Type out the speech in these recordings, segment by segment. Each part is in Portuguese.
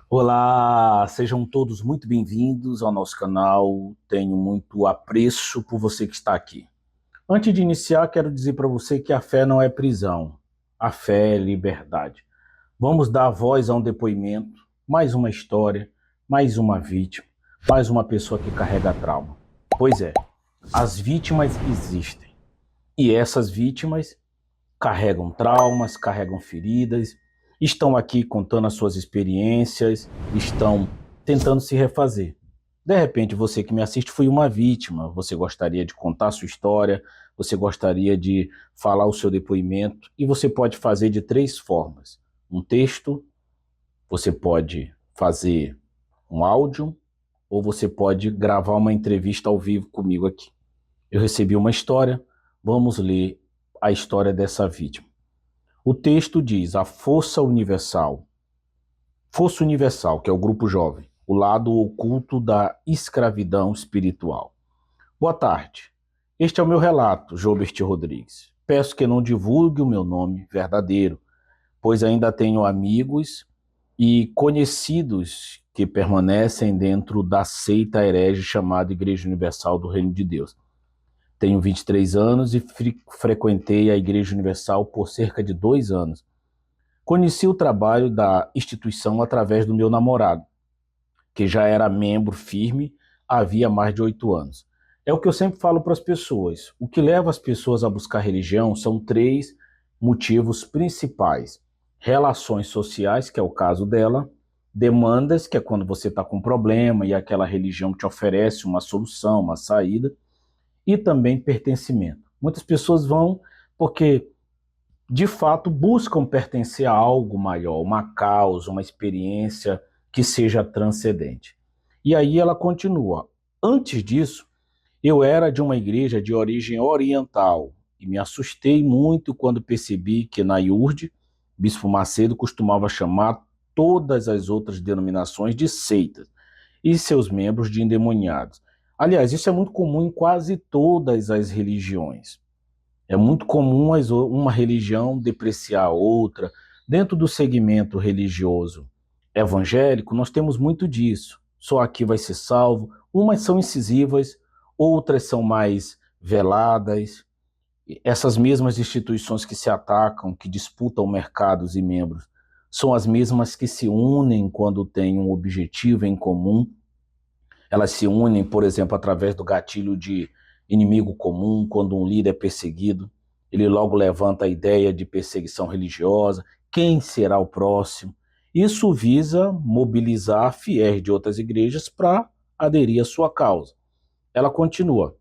Olá, sejam todos muito bem-vindos ao nosso canal. Tenho muito apreço por você que está aqui. Antes de iniciar, quero dizer para você que a fé não é prisão, a fé é liberdade. Vamos dar voz a um depoimento, mais uma história, mais uma vítima, mais uma pessoa que carrega trauma. Pois é, as vítimas existem e essas vítimas carregam traumas, carregam feridas, estão aqui contando as suas experiências, estão tentando se refazer. De repente, você que me assiste foi uma vítima, você gostaria de contar a sua história, você gostaria de falar o seu depoimento, e você pode fazer de três formas: um texto, você pode fazer um áudio, ou você pode gravar uma entrevista ao vivo comigo aqui. Eu recebi uma história, vamos ler a história dessa vítima. O texto diz: a Força Universal, que é o grupo jovem, o lado oculto da escravidão espiritual. Boa tarde. Este é o meu relato, Jobert Rodrigues. Peço que não divulgue o meu nome verdadeiro, pois ainda tenho amigos e conhecidos que permanecem dentro da seita herege chamada Igreja Universal do Reino de Deus. Tenho 23 anos e frequentei a Igreja Universal por cerca de 2 anos. Conheci o trabalho da instituição através do meu namorado, que já era membro firme havia mais de 8 anos. É o que eu sempre falo para as pessoas. O que leva as pessoas a buscar religião são três motivos principais: relações sociais, que é o caso dela; demandas, que é quando você está com um problema e aquela religião te oferece uma solução, uma saída; e também pertencimento. Muitas pessoas vão porque de fato buscam pertencer a algo maior, uma causa, uma experiência que seja transcendente. E aí ela continua: antes disso, eu era de uma igreja de origem oriental e me assustei muito quando percebi que na IURD, Bispo Macedo costumava chamar todas as outras denominações de seitas e seus membros de endemoniados. Aliás, isso é muito comum em quase todas as religiões. É muito comum uma religião depreciar a outra. Dentro do segmento religioso evangélico, nós temos muito disso. Só aqui vai ser salvo. Umas são incisivas, outras são mais veladas. Essas mesmas instituições que se atacam, que disputam mercados e membros, são as mesmas que se unem quando têm um objetivo em comum. Elas se unem, por exemplo, através do gatilho de inimigo comum. Quando um líder é perseguido, ele logo levanta a ideia de perseguição religiosa. Quem será o próximo? Isso visa mobilizar fiéis de outras igrejas para aderir à sua causa. Ela continua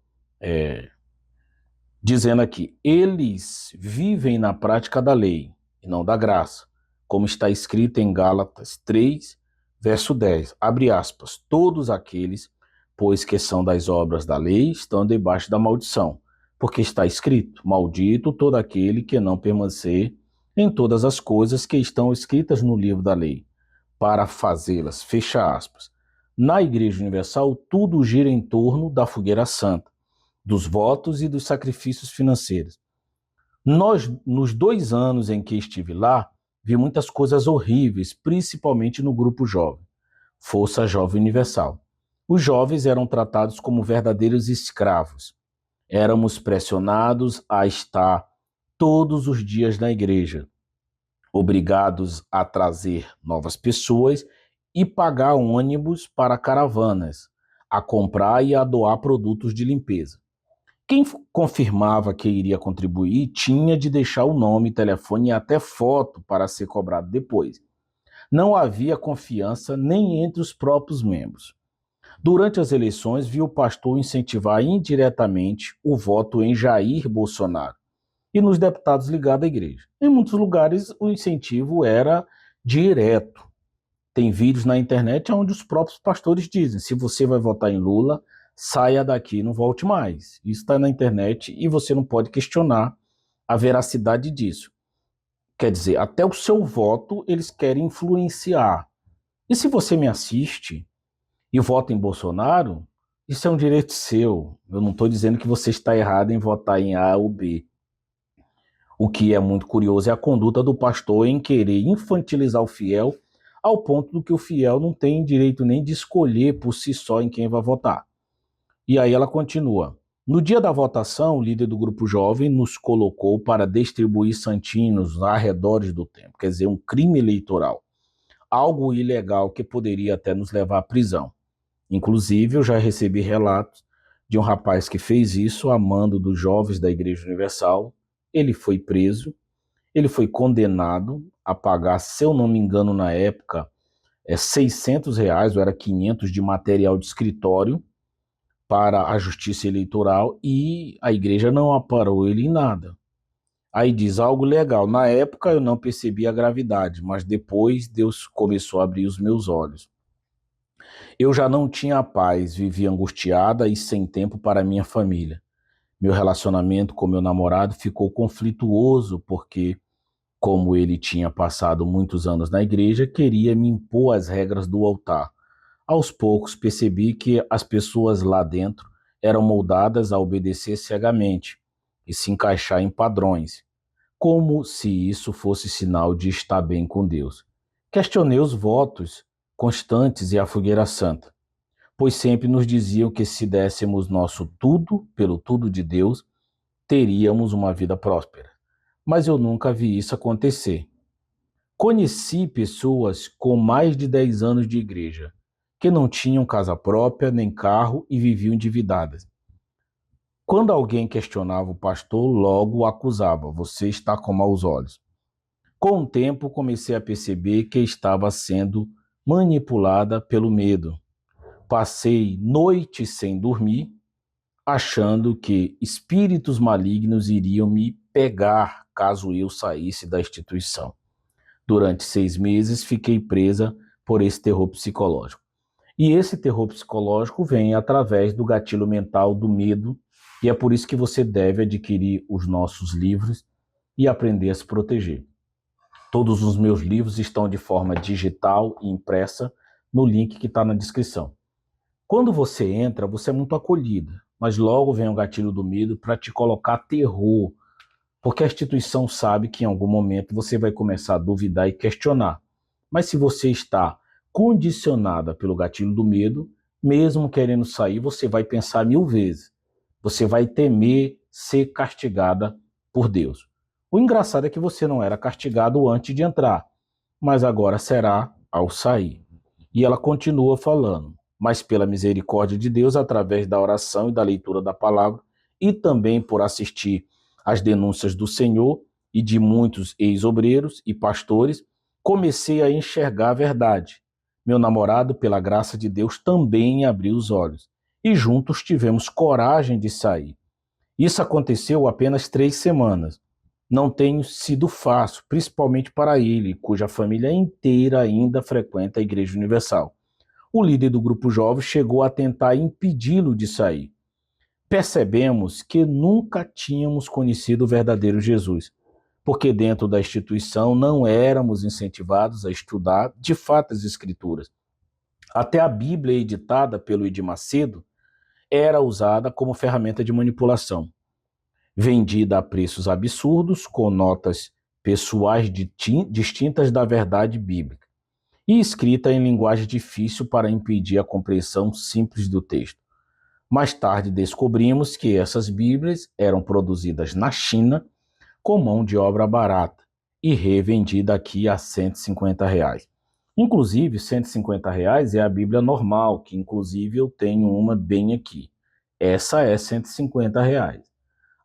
dizendo aqui: eles vivem na prática da lei e não da graça, como está escrito em Gálatas 3, verso 10, abre aspas: todos aqueles, pois que são das obras da lei, estão debaixo da maldição, porque está escrito: maldito todo aquele que não permanecer em todas as coisas que estão escritas no livro da lei, para fazê-las, fecha aspas. Na Igreja Universal, tudo gira em torno da fogueira santa, dos votos e dos sacrifícios financeiros. Nos 2 anos em que estive lá, vi muitas coisas horríveis, principalmente no grupo jovem, Força Jovem Universal. Os jovens eram tratados como verdadeiros escravos. Éramos pressionados a estar todos os dias na igreja, obrigados a trazer novas pessoas e pagar ônibus para caravanas, a comprar e a doar produtos de limpeza. Quem confirmava que iria contribuir tinha de deixar o nome, telefone e até foto para ser cobrado depois. Não havia confiança nem entre os próprios membros. Durante as eleições, vi o pastor incentivar indiretamente o voto em Jair Bolsonaro e nos deputados ligados à igreja. Em muitos lugares, o incentivo era direto. Tem vídeos na internet onde os próprios pastores dizem: se você vai votar em Lula, saia daqui e não volte mais. Isso está na internet e você não pode questionar a veracidade disso. Quer dizer, até o seu voto eles querem influenciar. E se você me assiste e vota em Bolsonaro, isso é um direito seu. Eu não estou dizendo que você está errado em votar em A ou B. O que é muito curioso é a conduta do pastor em querer infantilizar o fiel ao ponto do que o fiel não tem direito nem de escolher por si só em quem vai votar. E aí ela continua. No dia da votação, o líder do grupo jovem nos colocou para distribuir santinhos arredores do templo, quer dizer, um crime eleitoral, algo ilegal que poderia até nos levar à prisão. Inclusive, eu já recebi relatos de um rapaz que fez isso a mando dos jovens da Igreja Universal. Ele foi preso, ele foi condenado a pagar, se eu não me engano, na época, R$ 600, ou era 500 de material de escritório para a justiça eleitoral, e a igreja não aparou ele em nada. Aí diz algo legal. Na época eu não percebi a gravidade, mas depois Deus começou a abrir os meus olhos. Eu já não tinha paz, vivia angustiada e sem tempo para minha família. Meu relacionamento com meu namorado ficou conflituoso porque, como ele tinha passado muitos anos na igreja, queria me impor as regras do altar. Aos poucos percebi que as pessoas lá dentro eram moldadas a obedecer cegamente e se encaixar em padrões, como se isso fosse sinal de estar bem com Deus. Questionei os votos constantes e a fogueira santa, pois sempre nos diziam que se dessemos nosso tudo pelo tudo de Deus, teríamos uma vida próspera. Mas eu nunca vi isso acontecer. Conheci pessoas com mais de 10 anos de igreja, que não tinham casa própria nem carro e viviam endividadas. Quando alguém questionava o pastor, logo o acusava: você está com maus olhos. Com o tempo, comecei a perceber que estava sendo manipulada pelo medo. Passei noites sem dormir, achando que espíritos malignos iriam me pegar caso eu saísse da instituição. Durante 6 meses, fiquei presa por esse terror psicológico. E esse terror psicológico vem através do gatilho mental do medo, e é por isso que você deve adquirir os nossos livros e aprender a se proteger. Todos os meus livros estão de forma digital e impressa no link que está na descrição. Quando você entra, você é muito acolhida, mas logo vem o gatilho do medo para te colocar terror, porque a instituição sabe que em algum momento você vai começar a duvidar e questionar. Mas se você está condicionada pelo gatilho do medo, mesmo querendo sair, você vai pensar 1000 vezes. Você vai temer ser castigada por Deus. O engraçado é que você não era castigado antes de entrar, mas agora será ao sair. E ela continua falando: mas pela misericórdia de Deus, através da oração e da leitura da palavra, e também por assistir às denúncias do Senhor e de muitos ex-obreiros e pastores, comecei a enxergar a verdade. Meu namorado, pela graça de Deus, também abriu os olhos. E juntos tivemos coragem de sair. Isso aconteceu apenas 3 semanas. Não tem sido fácil, principalmente para ele, cuja família inteira ainda frequenta a Igreja Universal. O líder do grupo jovem chegou a tentar impedi-lo de sair. Percebemos que nunca tínhamos conhecido o verdadeiro Jesus, porque dentro da instituição não éramos incentivados a estudar de fato as Escrituras. Até a Bíblia editada pelo Edir Macedo era usada como ferramenta de manipulação, vendida a preços absurdos, com notas pessoais distintas da verdade bíblica, e escrita em linguagem difícil para impedir a compreensão simples do texto. Mais tarde descobrimos que essas Bíblias eram produzidas na China com mão de obra barata e revendida aqui a R$ 150. Inclusive, R$ 150 é a Bíblia normal, que inclusive eu tenho uma bem aqui. Essa é R$ 150.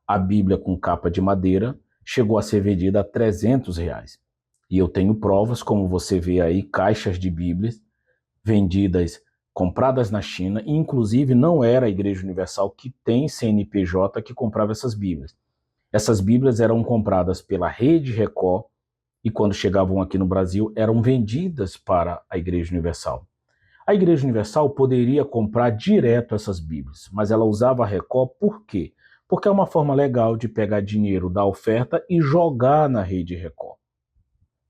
A Bíblia com capa de madeira chegou a ser vendida a R$ 300. E eu tenho provas, como você vê aí, caixas de Bíblias vendidas, compradas na China, e inclusive não era a Igreja Universal que tem CNPJ que comprava essas Bíblias. Essas Bíblias eram compradas pela Rede Record e quando chegavam aqui no Brasil eram vendidas para a Igreja Universal. A Igreja Universal poderia comprar direto essas Bíblias, mas ela usava a Record por quê? Porque é uma forma legal de pegar dinheiro da oferta e jogar na Rede Record.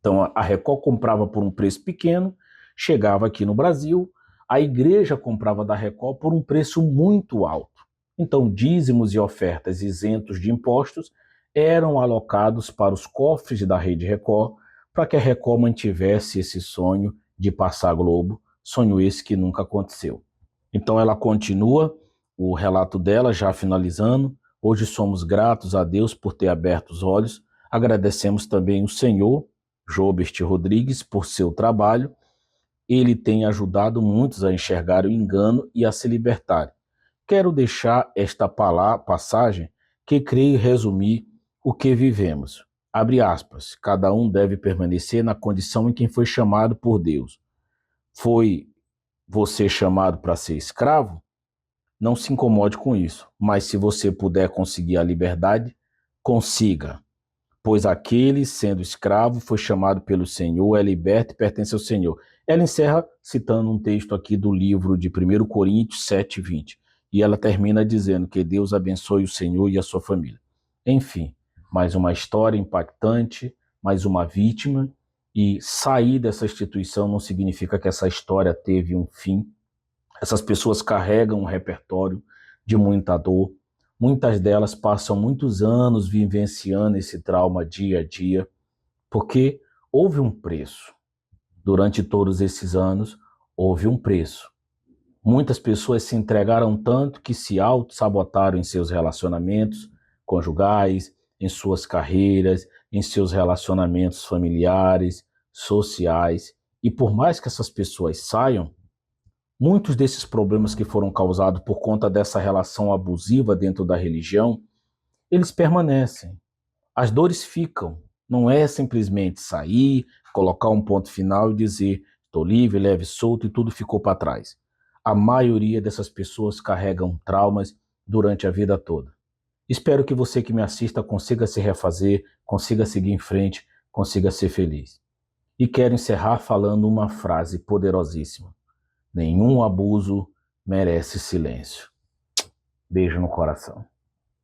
Então a Record comprava por um preço pequeno, chegava aqui no Brasil, a igreja comprava da Record por um preço muito alto. Então dízimos e ofertas isentos de impostos eram alocados para os cofres da Rede Record, para que a Record mantivesse esse sonho de passar Globo, sonho esse que nunca aconteceu. Então ela continua o relato dela, já finalizando. Hoje somos gratos a Deus por ter aberto os olhos. Agradecemos também o senhor, Jobert Rodrigues, por seu trabalho. Ele tem ajudado muitos a enxergar o engano e a se libertarem. Quero deixar esta passagem que creio resumir o que vivemos. Abre aspas. Cada um deve permanecer na condição em que foi chamado por Deus. Foi você chamado para ser escravo? Não se incomode com isso. Mas se você puder conseguir a liberdade, consiga. Pois aquele, sendo escravo, foi chamado pelo Senhor, é liberto e pertence ao Senhor. Ela encerra citando um texto aqui do livro de 1 Coríntios 7:20. E ela termina dizendo que Deus abençoe o Senhor e a sua família. Enfim, mais uma história impactante, mais uma vítima. E sair dessa instituição não significa que essa história teve um fim. Essas pessoas carregam um repertório de muita dor. Muitas delas passam muitos anos vivenciando esse trauma dia a dia, porque houve um preço. Durante todos esses anos, houve um preço. Muitas pessoas se entregaram tanto que se auto-sabotaram em seus relacionamentos conjugais, em suas carreiras, em seus relacionamentos familiares, sociais. E por mais que essas pessoas saiam, muitos desses problemas que foram causados por conta dessa relação abusiva dentro da religião, eles permanecem. As dores ficam. Não é simplesmente sair, colocar um ponto final e dizer estou livre, leve, solto e tudo ficou para trás. A maioria dessas pessoas carregam traumas durante a vida toda. Espero que você que me assista consiga se refazer, consiga seguir em frente, consiga ser feliz. E quero encerrar falando uma frase poderosíssima. Nenhum abuso merece silêncio. Beijo no coração.